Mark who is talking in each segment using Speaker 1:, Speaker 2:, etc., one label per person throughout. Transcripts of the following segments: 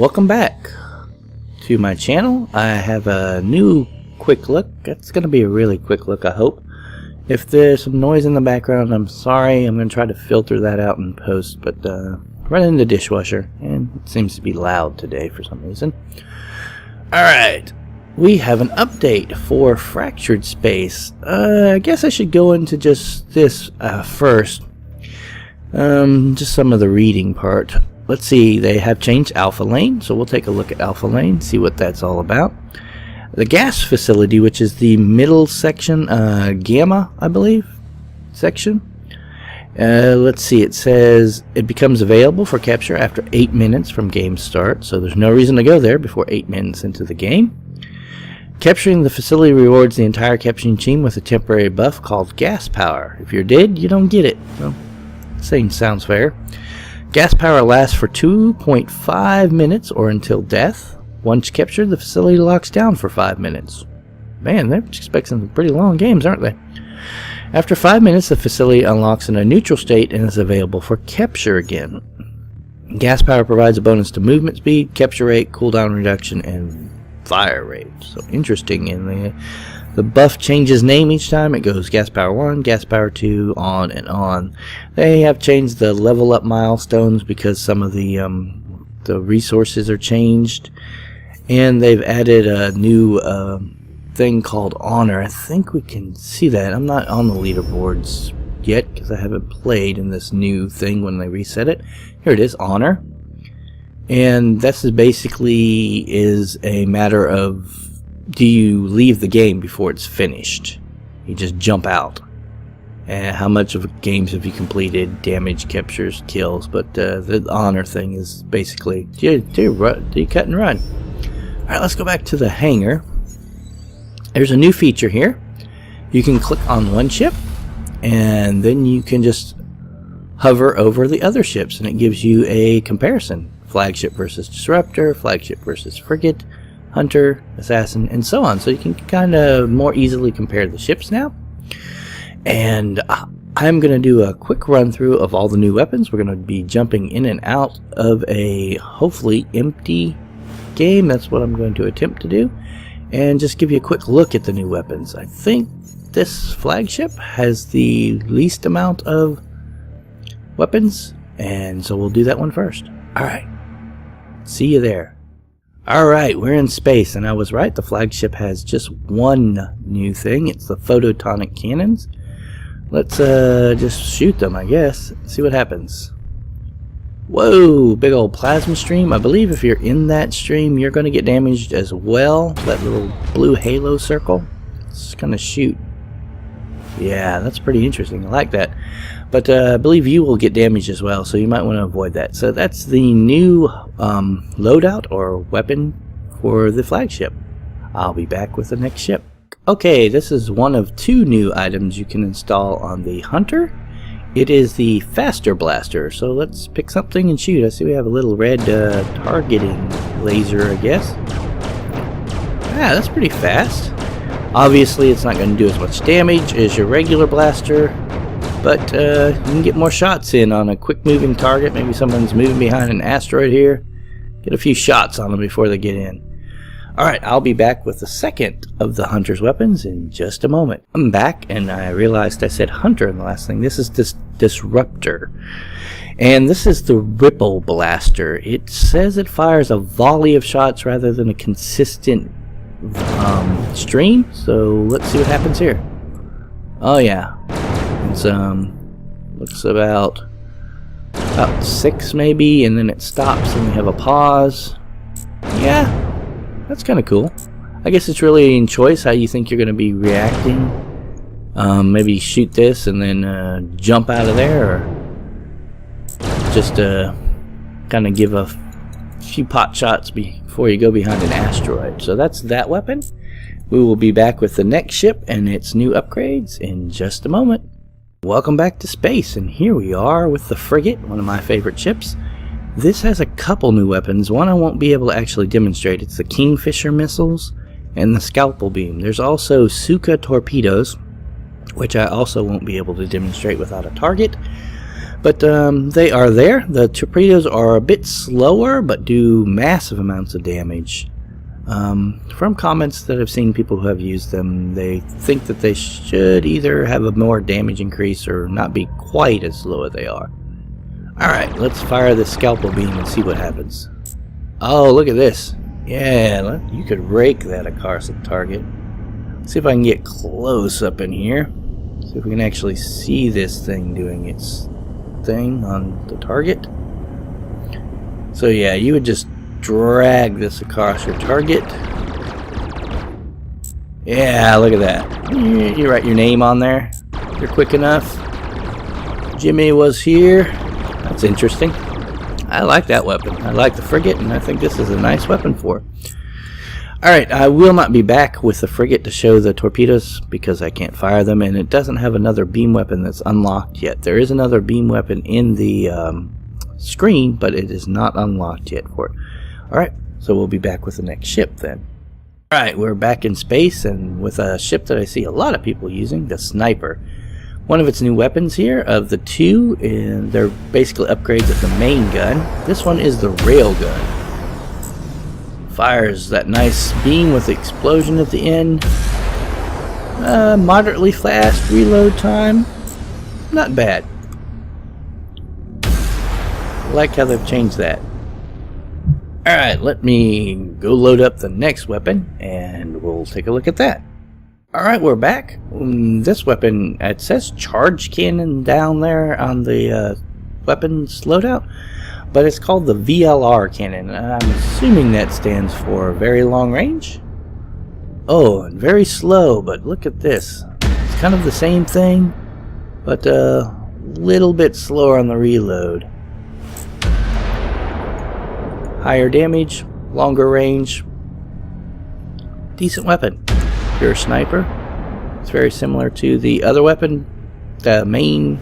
Speaker 1: Welcome back to my channel. I have a new quick look. It's going to be a really quick look, I hope. If there's some noise in the background, I'm sorry. I'm going to try to filter that out in post, but running the dishwasher, and it seems to be loud today for some reason. Alright, we have an update for Fractured Space. I guess I should go into just this first. Just some of the reading part. Let's see, they have changed Alpha Lane, so we'll take a look at Alpha Lane, see what that's all about. The gas facility, which is the middle section, Gamma, I believe, section. Let's see, it says it becomes available for capture after 8 minutes from game start, so there's no reason to go there before 8 minutes into the game. Capturing the facility rewards the entire capturing team with a temporary buff called gas power. If you're dead, you don't get it. Well, same sounds fair. Gas power lasts for 2.5 minutes or until death. Once captured, the facility locks down for 5 minutes. Man, they're expecting some pretty long games, aren't they? After 5 minutes, the facility unlocks in a neutral state and is available for capture again. Gas power provides a bonus to movement speed, capture rate, cooldown reduction, and fire rate. So interesting. And the buff changes name each time. It goes gas power 1, gas power 2, on and on. They have changed the level up milestones because some of the resources are changed, and they've added a new thing called honor. I think we can see that. I'm not on the leaderboards yet because I haven't played in this new thing when they reset it. Here it is, honor, and this is basically a matter of, do you leave the game before it's finished? You just jump out. And how much of games have you completed? Damage, captures, kills. But the honor thing is basically, do you cut and run? Alright, let's go back to the hangar. There's a new feature here. You can click on one ship, and then you can just hover over the other ships, and it gives you a comparison. Flagship versus Disruptor, flagship versus Frigate, Hunter, Assassin, and so on. So you can kind of more easily compare the ships now. And I'm going to do a quick run through of all the new weapons. We're going to be jumping in and out of a hopefully empty game. That's what I'm going to attempt to do. And just give you a quick look at the new weapons. I think this flagship has the least amount of weapons, and so we'll do that one first. Alright, see you there. Alright, we're in space, and I was right, the flagship has just one new thing. It's the photonic cannons. Let's just shoot them, I guess. See what happens. Whoa, big old plasma stream. I believe if you're in that stream, you're going to get damaged as well. That little blue halo circle. It's going to shoot. Yeah, that's pretty interesting. I like that. But I believe you will get damaged as well, so you might want to avoid that. So that's the new loadout or weapon for the flagship. I'll be back with the next ship. Okay, this is one of two new items you can install on the Hunter. It is the Faster Blaster. So let's pick something and shoot. I see we have a little red targeting laser, I guess. Yeah, that's pretty fast. Obviously, it's not going to do as much damage as your regular blaster, but you can get more shots in on a quick moving target. Maybe someone's moving behind an asteroid here. Get a few shots on them before they get in. Alright, I'll be back with the second of the Hunter's weapons in just a moment. I'm back, and I realized I said Hunter in the last thing. This is this Disruptor. And this is the Ripple Blaster. It says it fires a volley of shots rather than a consistent stream. So let's see what happens here. Oh yeah. It's looks about 6 maybe, and then it stops and we have a pause. Yeah, that's kind of cool. I guess it's really in choice how you think you're going to be reacting. Maybe shoot this and then jump out of there, or just kind of give a few pot shots before you go behind an asteroid. So that's that weapon. We will be back with the next ship and its new upgrades in just a moment. Welcome back to space, and here we are with the Frigate, one of my favorite ships. This has a couple new weapons. One I won't be able to actually demonstrate. It's the Kingfisher missiles and the Scalpel beam. There's also Suka torpedoes, which I also won't be able to demonstrate without a target. But they are there. The torpedoes are a bit slower, but do massive amounts of damage. From comments that I've seen people who have used them, they think that they should either have a more damage increase or not be quite as slow as they are. Alright, let's fire the scalpel beam and see what happens. Oh, look at this. Yeah, you could rake that across the target. Let's see if I can get close up in here. See if we can actually see this thing doing its thing on the target. So yeah, you would just drag this across your target. Yeah, look at that. You write your name on there. You're quick enough. Jimmy was here. That's interesting. I like that weapon. I like the frigate, and I think this is a nice weapon for it. Alright, I will not be back with the frigate to show the torpedoes because I can't fire them, and it doesn't have another beam weapon that's unlocked yet. There is another beam weapon in the screen, but it is not unlocked yet for it. Alright, so we'll be back with the next ship then. Alright, we're back in space, and with a ship that I see a lot of people using, the Sniper. One of its new weapons here, of the two, and they're basically upgrades of the main gun. This one is the rail gun. Fires that nice beam with the explosion at the end. Moderately fast reload time. Not bad. I like how they've changed that. Alright, let me go load up the next weapon, and we'll take a look at that. Alright, we're back. This weapon, it says charge cannon down there on the weapons loadout, but it's called the VLR cannon. I'm assuming that stands for very long range. Oh, and very slow, but look at this. It's kind of the same thing, but a little bit slower on the reload. Higher damage, longer range. Decent weapon. If you're a sniper, it's very similar to the other weapon, the main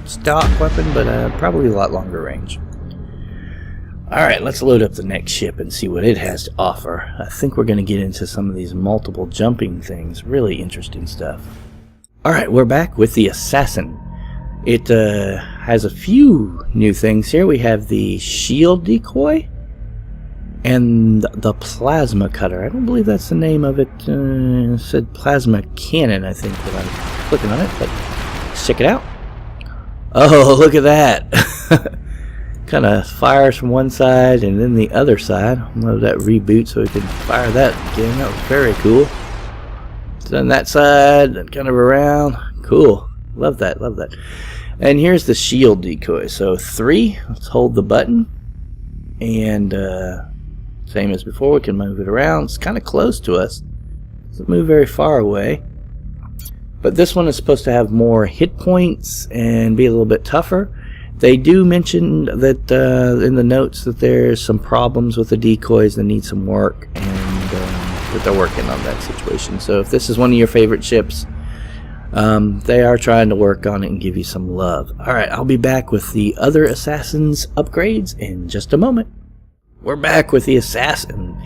Speaker 1: stock weapon, but probably a lot longer range. Alright, let's load up the next ship and see what it has to offer. I think we're going to get into some of these multiple jumping things. Really interesting stuff. Alright, we're back with the Assassin. It has a few new things here. We have the shield decoy and the plasma cutter. I don't believe that's the name of it. It said plasma cannon, I think, when I'm clicking on it, but let's check it out. Oh, look at that. Kind of fires from one side and then the other side. I love that reboot so we can fire that again. That was very cool. Then that side and kind of around. Cool. Love that, love that. And here's the shield decoy. So 3, let's hold the button, and same as before, we can move it around. It's kind of close to us. Doesn't move very far away. But this one is supposed to have more hit points and be a little bit tougher. They do mention that in the notes that there's some problems with the decoys that need some work, and that they're working on that situation. So if this is one of your favorite ships, they are trying to work on it and give you some love. Alright, I'll be back with the other Assassin's upgrades in just a moment. We're back with the Assassin,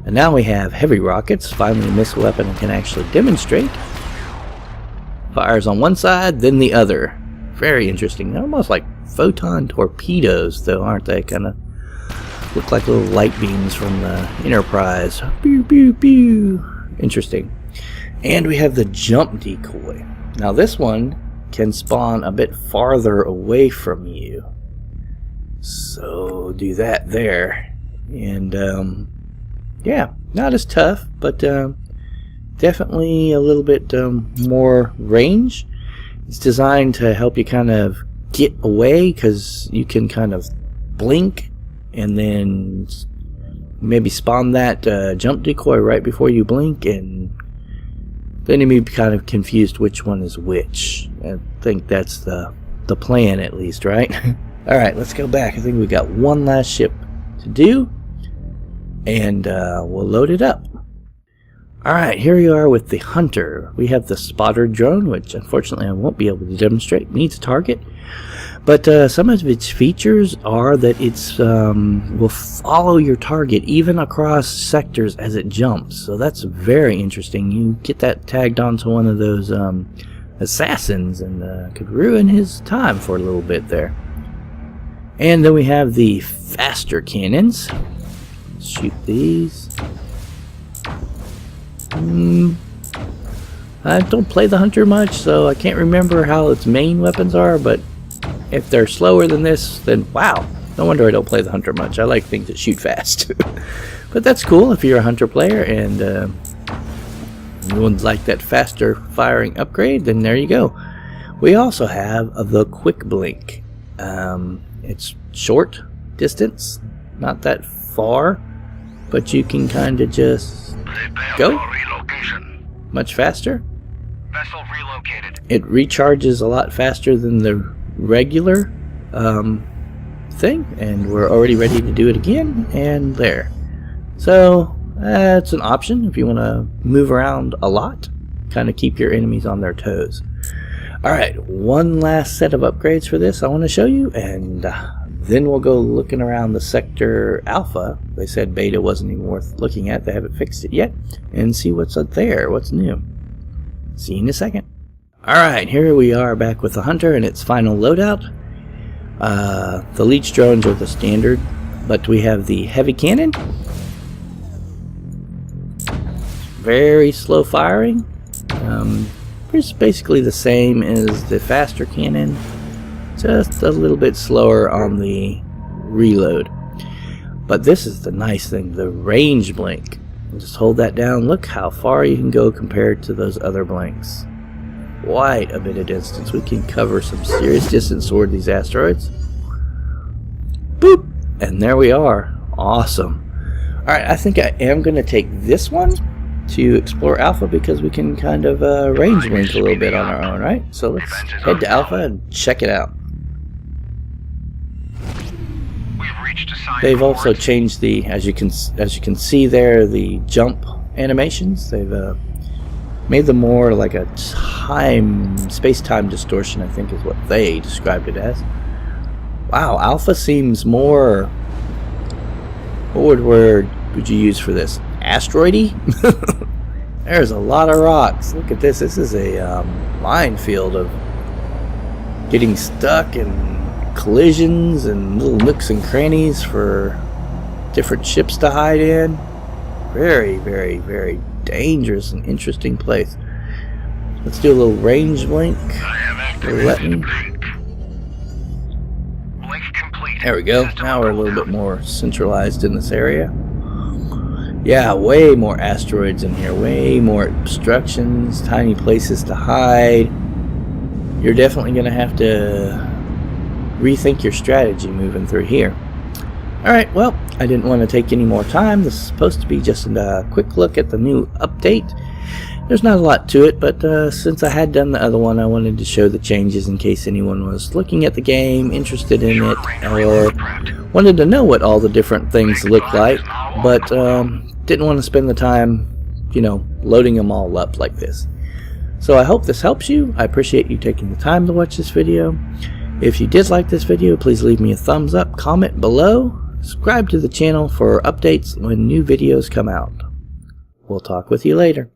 Speaker 1: and now we have heavy rockets. Finally a missile weapon and can actually demonstrate. Fires on one side, then the other. Very interesting. They're almost like photon torpedoes, though, aren't they? Kind of look like little light beams from the Enterprise. Pew, pew, pew. Interesting. And we have the jump decoy. Now this one can spawn a bit farther away from you. So do that there. And yeah, not as tough, but definitely a little bit more range. It's designed to help you kind of get away, because you can kind of blink and then maybe spawn that jump decoy right before you blink, and then you may be kind of confused which one is which. I think that's the plan, at least, right? Alright, let's go back. I think we got one last ship to do, and we'll load it up. Alright, here we are with the Hunter. We have the spotter drone, which unfortunately I won't be able to demonstrate. It needs a target. But some of its features are that it's will follow your target even across sectors as it jumps. So that's very interesting. You get that tagged onto one of those assassins, and could ruin his time for a little bit there. And then we have the faster cannons. Let's shoot these. I don't play the hunter much, so I can't remember how its main weapons are, but if they're slower than this, then wow, no wonder I don't play the hunter much. I like things that shoot fast. But that's cool if you're a hunter player and you would like that faster firing upgrade, then there you go. We also have the quick blink. It's short distance, not that far, but you can kind of just go much faster.
Speaker 2: Vessel relocated.
Speaker 1: It recharges a lot faster than the regular thing, and we're already ready to do it again, and there. So it's an option if you want to move around a lot, kind of keep your enemies on their toes. Alright, one last set of upgrades for this I want to show you, and then we'll go looking around the sector alpha. They said beta wasn't even worth looking at, they haven't fixed it yet, and see what's up there, what's new. See you in a second. Alright, here we are back with the hunter and its final loadout. The leech drones are the standard, but we have the heavy cannon. Very slow firing. It's basically the same as the faster cannon, just a little bit slower on the reload. But this is the nice thing, the range blink. Just hold that down, look how far you can go compared to those other blinks. Quite a bit of distance. We can cover some serious distance toward these asteroids. Boop! And there we are. Awesome. Alright, I think I am going to take this one to explore Alpha because we can kind of range blink a little bit on our own, right? So let's head to Alpha and check it out. They've also changed the, as you can see there, the jump animations. They've made them more like a space-time distortion, I think is what they described it as. Wow, Alpha seems more, what word would you use for this? Asteroidy? There's a lot of rocks. Look at this. This is a minefield of getting stuck and collisions and little nooks and crannies for different ships to hide in. Very, very, very dangerous and interesting place. Let's do a little range blink. Let me. There we go. Now we're a little bit more centralized in this area. Yeah, way more asteroids in here, way more obstructions, tiny places to hide. You're definitely going to have to rethink your strategy moving through here. Alright, well, I didn't want to take any more time. This is supposed to be just a quick look at the new update. There's not a lot to it, but since I had done the other one, I wanted to show the changes in case anyone was looking at the game, interested in it, or wanted to know what all the different things look like, but didn't want to spend the time, you know, loading them all up like this. So I hope this helps you. I appreciate you taking the time to watch this video. If you did like this video, please leave me a thumbs up, comment below, subscribe to the channel for updates when new videos come out. We'll talk with you later.